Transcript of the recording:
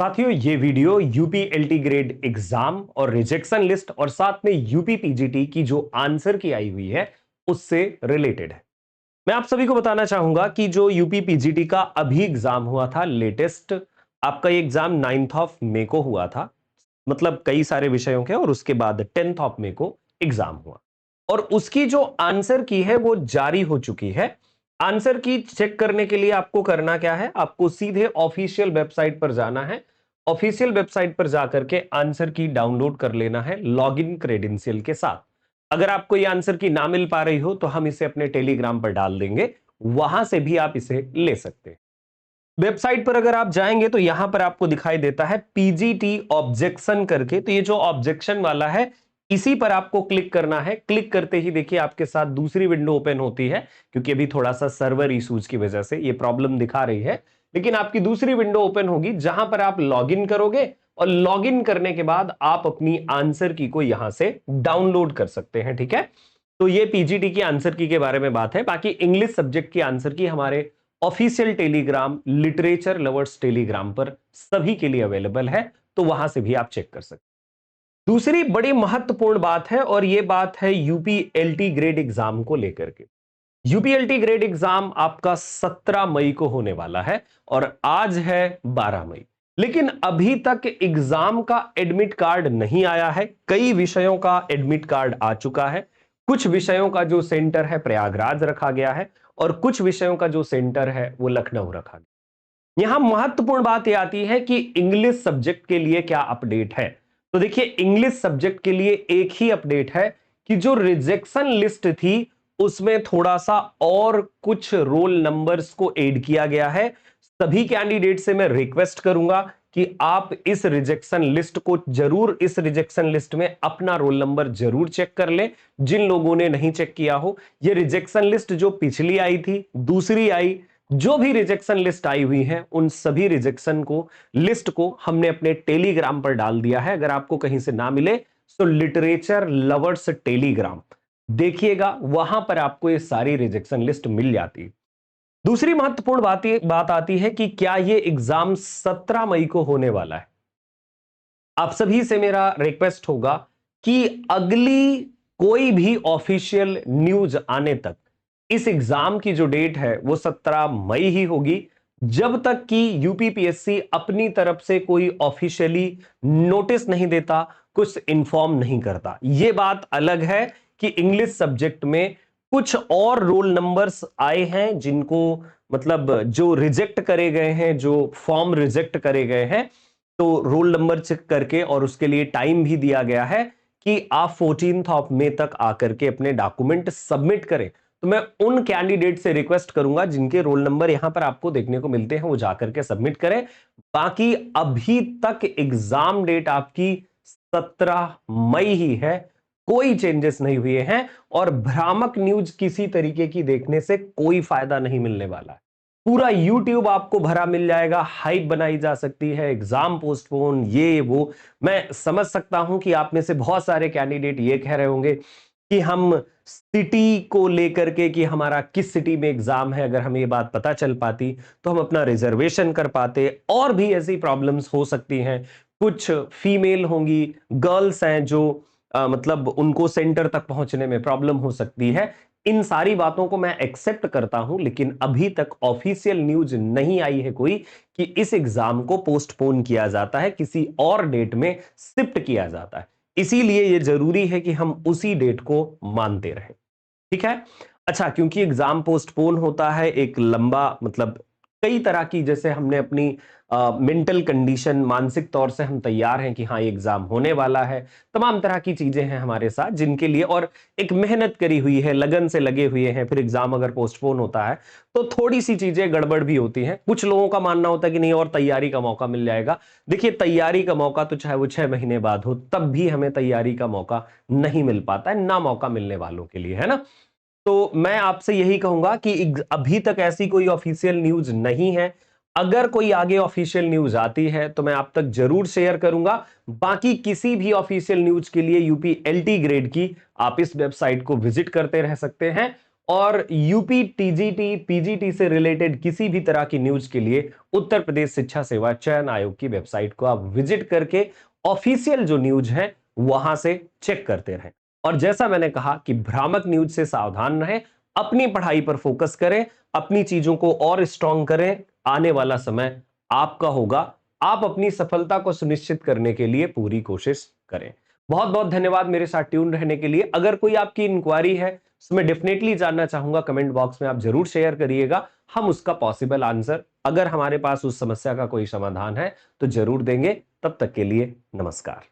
साथियों, ये video UP LT grade exam और रिजेक्शन लिस्ट और साथ में यूपी पीजीटी की जो आंसर की आई हुई है उससे रिलेटेड है। मैं आप सभी को बताना चाहूंगा कि जो यूपी पीजीटी का अभी एग्जाम हुआ था लेटेस्ट, आपका ये एग्जाम 9th ऑफ मई को हुआ था। मतलब कई सारे विषयों के, और उसके बाद 10th ऑफ मई को एग्जाम हुआ और उसकी जो आंसर की है वो जारी हो चुकी है। आंसर की चेक करने के लिए आपको करना क्या है, आपको सीधे ऑफिशियल वेबसाइट पर जाना है। ऑफिशियल वेबसाइट पर जाकर के आंसर की डाउनलोड कर लेना है लॉगिन क्रेडेंशियल के साथ। अगर आपको ये आंसर की ना मिल पा रही हो तो हम इसे अपने टेलीग्राम पर डाल देंगे, वहां से भी आप इसे ले सकते हैं। वेबसाइट पर अगर आप जाएंगे तो यहां पर आपको दिखाई देता है पीजीटी ऑब्जेक्शन करके, तो ये जो ऑब्जेक्शन वाला है इसी पर आपको क्लिक करना है। क्लिक करते ही देखिए आपके साथ दूसरी विंडो ओपन होती है, क्योंकि अभी थोड़ा सा सर्वर इश्यूज की वजह से ये प्रॉब्लम दिखा रही है। लेकिन आपकी दूसरी विंडो ओपन होगी जहां पर आप लॉगिन करोगे और लॉगिन करने के बाद आप अपनी आंसर की को यहां से डाउनलोड कर सकते हैं। ठीक है, तो ये पीजीटी की आंसर की के बारे में बात है। बाकी इंग्लिश सब्जेक्ट की आंसर की हमारे official Telegram literature lovers Telegram पर सभी के लिए अवेलेबल है, तो वहां से भी आप चेक कर सकते हैं। दूसरी बड़ी महत्वपूर्ण बात है और यह बात है यूपी एलटी ग्रेड एग्जाम को लेकर के। यूपी एलटी ग्रेड एग्जाम आपका 17 मई को होने वाला है और आज है 12 मई। लेकिन अभी तक एग्जाम का एडमिट कार्ड नहीं आया है। कई विषयों का एडमिट कार्ड आ चुका है। कुछ विषयों का जो सेंटर है प्रयागराज रखा गया है और कुछ विषयों का जो सेंटर है वो लखनऊ रखा गया। यहां महत्वपूर्ण बात यह आती है कि इंग्लिश सब्जेक्ट के लिए क्या अपडेट है। तो देखिए, इंग्लिश सब्जेक्ट के लिए एक ही अपडेट है कि जो रिजेक्शन लिस्ट थी उसमें थोड़ा सा और कुछ रोल नंबर्स को ऐड किया गया है। सभी कैंडिडेट से मैं रिक्वेस्ट करूंगा कि आप इस रिजेक्शन लिस्ट को जरूर, इस रिजेक्शन लिस्ट में अपना रोल नंबर जरूर चेक कर लें जिन लोगों ने नहीं चेक किया हो। ये रिजेक्शन लिस्ट जो पिछली आई थी, दूसरी आई, जो भी रिजेक्शन लिस्ट आई हुई है उन सभी रिजेक्शन को, लिस्ट को हमने अपने टेलीग्राम पर डाल दिया है। अगर आपको कहीं से ना मिले तो लिटरेचर लवर्स टेलीग्राम देखिएगा, वहां पर आपको ये सारी रिजेक्शन लिस्ट मिल जाती है। दूसरी महत्वपूर्ण बात आती है कि क्या ये एग्जाम 17 मई को होने वाला है। आप सभी से मेरा रिक्वेस्ट होगा कि अगली कोई भी ऑफिशियल न्यूज आने तक इस एग्जाम की जो डेट है वो 17 मई ही होगी, जब तक कि यूपीपीएससी अपनी तरफ से कोई ऑफिशियली नोटिस नहीं देता, कुछ इन्फॉर्म नहीं करता। यह बात अलग है कि इंग्लिश सब्जेक्ट में कुछ और रोल नंबर्स आए हैं जिनको, मतलब जो रिजेक्ट करे गए हैं, जो फॉर्म रिजेक्ट करे गए हैं, तो रोल नंबर चेक करके और उसके लिए टाइम भी दिया गया है कि आप 14th ऑफ मई तक आकर के अपने डॉक्यूमेंट सबमिट करें। तो मैं उन कैंडिडेट से रिक्वेस्ट करूंगा जिनके रोल नंबर यहां पर आपको देखने को मिलते हैं वो जाकर के सबमिट करें। बाकी अभी तक एग्जाम डेट आपकी 17 मई ही है, कोई चेंजेस नहीं हुए हैं और भ्रामक न्यूज किसी तरीके की देखने से कोई फायदा नहीं मिलने वाला है। पूरा YouTube आपको भरा मिल जाएगा, हाइप बनाई जा सकती है, एग्जाम पोस्टपोन, ये वो। मैं समझ सकता हूं कि आप में से बहुत सारे कैंडिडेट ये कह रहे होंगे कि हम सिटी को लेकर के, कि हमारा किस सिटी में एग्जाम है, अगर हमें ये बात पता चल पाती तो हम अपना रिजर्वेशन कर पाते। और भी ऐसी प्रॉब्लम्स हो सकती हैं। कुछ फीमेल होंगी, गर्ल्स हैं जो मतलब उनको सेंटर तक पहुंचने में प्रॉब्लम हो सकती है। इन सारी बातों को मैं एक्सेप्ट करता हूं, लेकिन अभी तक ऑफिशियल न्यूज नहीं आई है कोई कि इस एग्जाम को पोस्टपोन किया जाता है, किसी और डेट में शिफ्ट किया जाता है। इसीलिए यह जरूरी है कि हम उसी डेट को मानते रहें। ठीक है। अच्छा, क्योंकि एग्जाम पोस्टपोन होता है एक लंबा, मतलब कई तरह की, जैसे हमने अपनी मेंटल कंडीशन, मानसिक तौर से हम तैयार हैं कि हाँ ये एग्जाम होने वाला है, तमाम तरह की चीजें हैं हमारे साथ जिनके लिए, और एक मेहनत करी हुई है, लगन से लगे हुए हैं। फिर एग्जाम अगर पोस्टपोन होता है तो थोड़ी सी चीजें गड़बड़ भी होती हैं। कुछ लोगों का मानना होता है कि नहीं और तैयारी का मौका मिल जाएगा। देखिए, तैयारी का मौका तो चाहे वो 6 महीने बाद हो तब भी हमें तैयारी का मौका नहीं मिल पाता है, ना मौका मिलने वालों के लिए, है ना। तो मैं आपसे यही कहूंगा कि अभी तक ऐसी कोई ऑफिशियल न्यूज नहीं है। अगर कोई आगे ऑफिशियल न्यूज आती है तो मैं आप तक जरूर शेयर करूंगा। बाकी किसी भी ऑफिशियल न्यूज के लिए यूपी एलटी ग्रेड की आप इस वेबसाइट को विजिट करते रह सकते हैं और यूपी टीजीटी पीजीटी से रिलेटेड किसी भी तरह की न्यूज के लिए उत्तर प्रदेश शिक्षा सेवा चयन आयोग की वेबसाइट को आप विजिट करके ऑफिशियल जो न्यूज है वहां से चेक करते रहें। और जैसा मैंने कहा कि भ्रामक न्यूज से सावधान रहें, अपनी पढ़ाई पर फोकस करें, अपनी चीजों को और स्ट्रांग करें। आने वाला समय आपका होगा, आप अपनी सफलता को सुनिश्चित करने के लिए पूरी कोशिश करें। बहुत बहुत धन्यवाद मेरे साथ ट्यून रहने के लिए। अगर कोई आपकी इंक्वायरी है, मैं डेफिनेटली जानना चाहूंगा, कमेंट बॉक्स में आप जरूर शेयर करिएगा। हम उसका पॉसिबल आंसर, अगर हमारे पास उस समस्या का कोई समाधान है तो जरूर देंगे। तब तक के लिए नमस्कार।